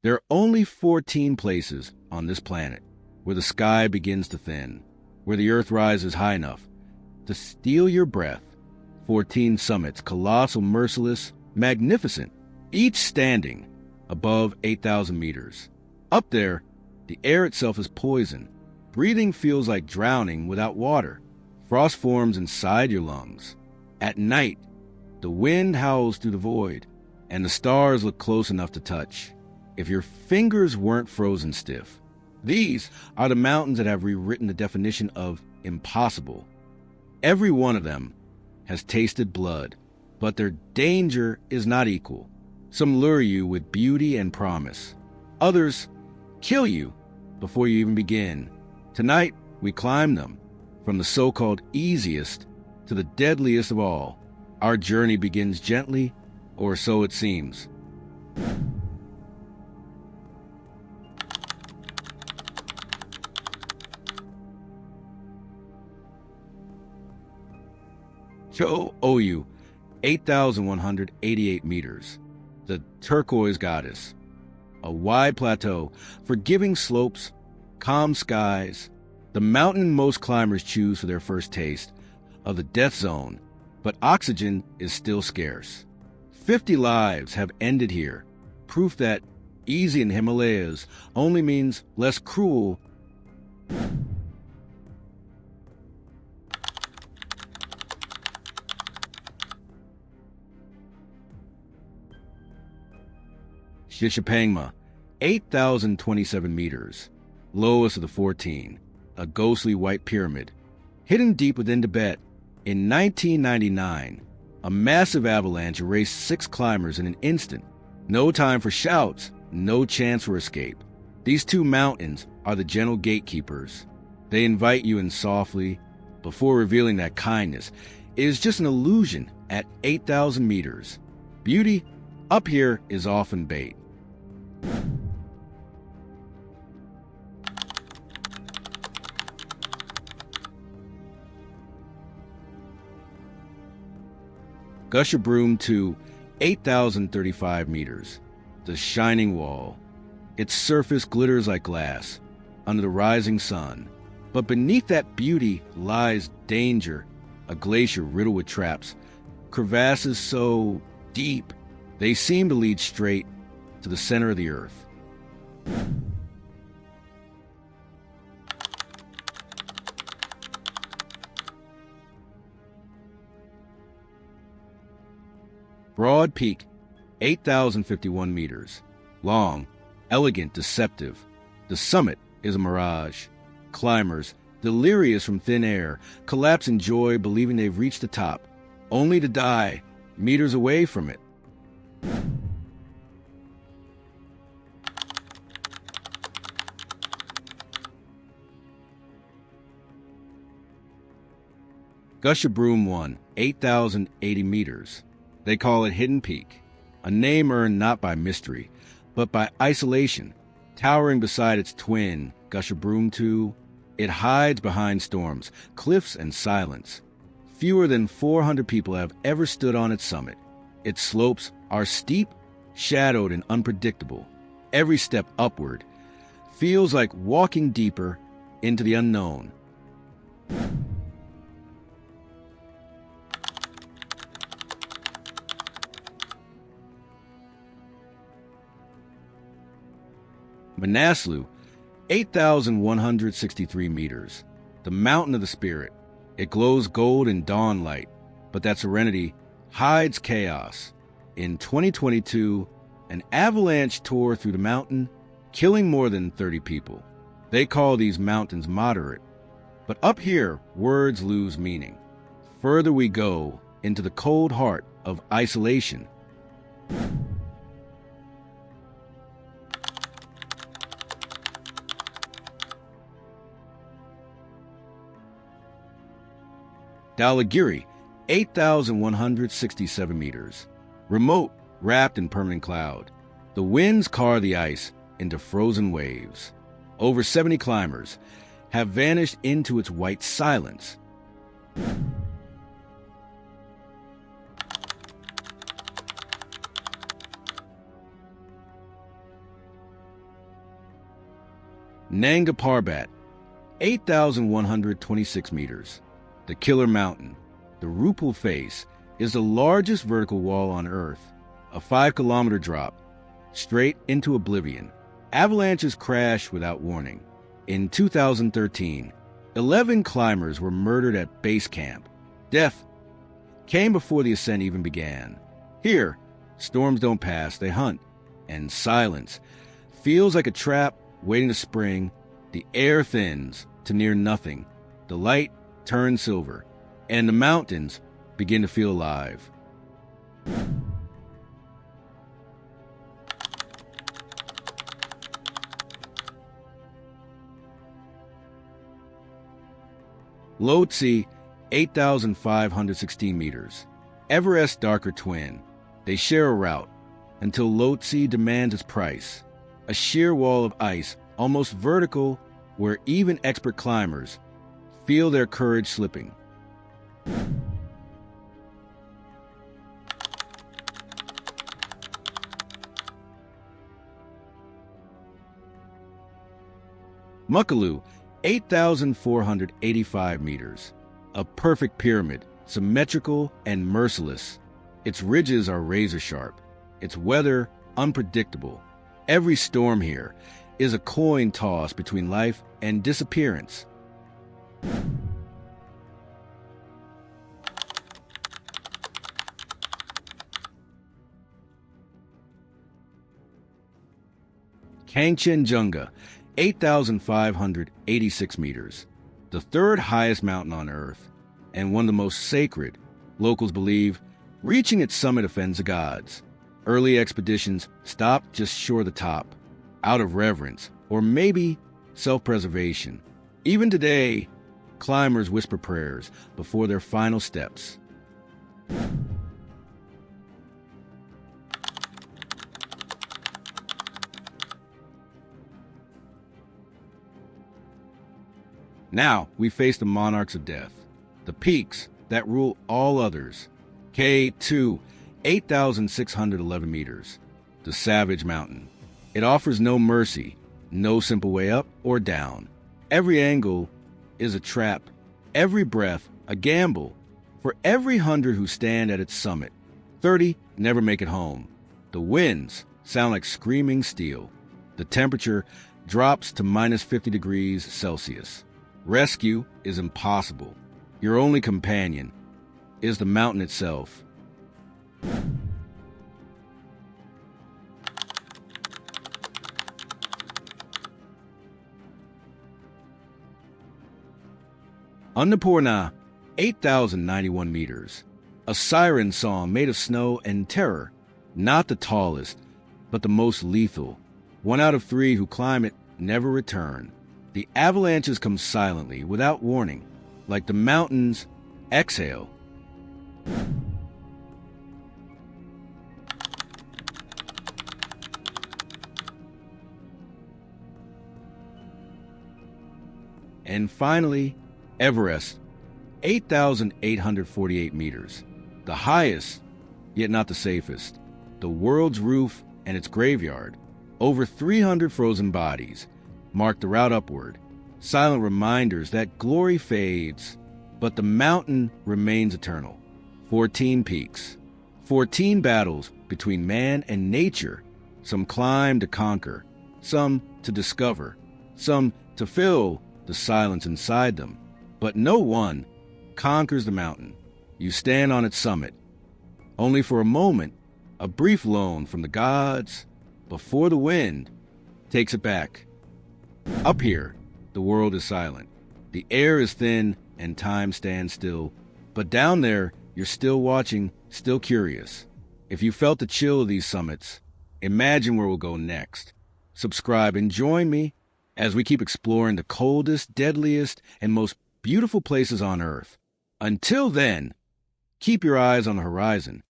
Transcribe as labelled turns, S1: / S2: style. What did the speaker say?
S1: There are only 14 places on this planet where the sky begins to thin, where the earth rises high enough to steal your breath. 14 summits, colossal, merciless, magnificent, each standing above 8,000 meters. Up there, the air itself is poison. Breathing feels like drowning without water. Frost forms inside your lungs. At night, the wind howls through the void, and the stars look close enough to touch. If your fingers weren't frozen stiff, these are the mountains that have rewritten the definition of impossible. Every one of them has tasted blood, but their danger is not equal. Some lure you with beauty and promise. Others kill you before you even begin. Tonight, we climb them, from the so-called easiest to the deadliest of all. Our journey begins gently, or so it seems. Cho Oyu, 8,188 meters. The turquoise goddess. A wide plateau, forgiving slopes, calm skies. The mountain most climbers choose for their first taste of the death zone, but oxygen is still scarce. 50 lives have ended here, proof that easy in Himalayas only means less cruel. Shishapangma, 8,027 meters, lowest of the 14, a ghostly white pyramid. Hidden deep within Tibet, in 1999, a massive avalanche erased 6 climbers in an instant. No time for shouts, no chance for escape. These 2 mountains are the gentle gatekeepers. They invite you in softly, before revealing that kindness is just an illusion at 8,000 meters. Beauty up here is often bait. Gasherbrum II, 8,035 meters. The shining wall. Its surface glitters like glass under the rising sun. But beneath that beauty lies danger, a glacier riddled with traps, crevasses so deep they seem to lead straight to the center of the earth. Broad Peak, 8,051 meters. Long, elegant, deceptive. The summit is a mirage. Climbers, delirious from thin air, collapse in joy believing they've reached the top, only to die meters away from it. Gasherbrum I, 8,080 meters. They call it Hidden Peak, a name earned not by mystery, but by isolation. Towering beside its twin, Gasherbrum II, it hides behind storms, cliffs, and silence. Fewer than 400 people have ever stood on its summit. Its slopes are steep, shadowed, and unpredictable. Every step upward feels like walking deeper into the unknown. Manaslu, 8,163 meters. The mountain of the spirit. It glows gold in dawn light, but that serenity hides chaos. In 2022, an avalanche tore through the mountain, killing more than 30 people. They call these mountains moderate, but up here, words lose meaning. Further we go into the cold heart of isolation. Dhaulagiri, 8,167 meters. Remote, wrapped in permanent cloud. The winds carve the ice into frozen waves. Over 70 climbers have vanished into its white silence. Nanga Parbat, 8,126 meters. The Killer Mountain, the Rupal Face, is the largest vertical wall on Earth, a 5-kilometer drop, straight into oblivion. Avalanches crash without warning. In 2013, 11 climbers were murdered at base camp. Death came before the ascent even began. Here, storms don't pass, they hunt. And silence feels like a trap waiting to spring. The air thins to near nothing. The light turns silver, and the mountains begin to feel alive. Lhotse, 8,516 meters. Everest darker twin. They share a route until Lhotse demands its price. A sheer wall of ice, almost vertical, where even expert climbers feel their courage slipping. Makalu, 8,485 meters. A perfect pyramid, symmetrical and merciless. Its ridges are razor-sharp. Its weather, unpredictable. Every storm here is a coin toss between life and disappearance. Kangchenjunga, 8,586 meters. The third highest mountain on Earth, and one of the most sacred. Locals believe reaching its summit offends the gods. Early expeditions stopped just short of the top, out of reverence, or maybe self-preservation. Even today, climbers whisper prayers before their final steps. Now we face the monarchs of death, the peaks that rule all others. K2, 8,611 meters. The Savage Mountain. It offers no mercy, no simple way up or down. Every angle is a trap, every breath a gamble. For every 100 who stand at its summit, 30 never make it home. The winds sound like screaming steel. The temperature drops to minus 50 degrees Celsius. Rescue is impossible. Your only companion is the mountain itself. Annapurna, 8,091 meters. A siren song made of snow and terror. Not the tallest, but the most lethal. 1 out of 3 who climb it never return. The avalanches come silently, without warning, like the mountains exhale. And finally, Everest, 8,848 meters. The highest, yet not the safest. The world's roof and its graveyard. Over 300 frozen bodies mark the route upward. Silent reminders that glory fades, but the mountain remains eternal. 14 peaks. 14 battles between man and nature. Some climb to conquer, some to discover, some to fill the silence inside them. But no one conquers the mountain. You stand on its summit, only for a moment, a brief loan from the gods, before the wind takes it back. Up here, the world is silent. The air is thin and time stands still. But down there, you're still watching, still curious. If you felt the chill of these summits, imagine where we'll go next. Subscribe and join me as we keep exploring the coldest, deadliest, and most beautiful places on Earth. Until then, keep your eyes on the horizon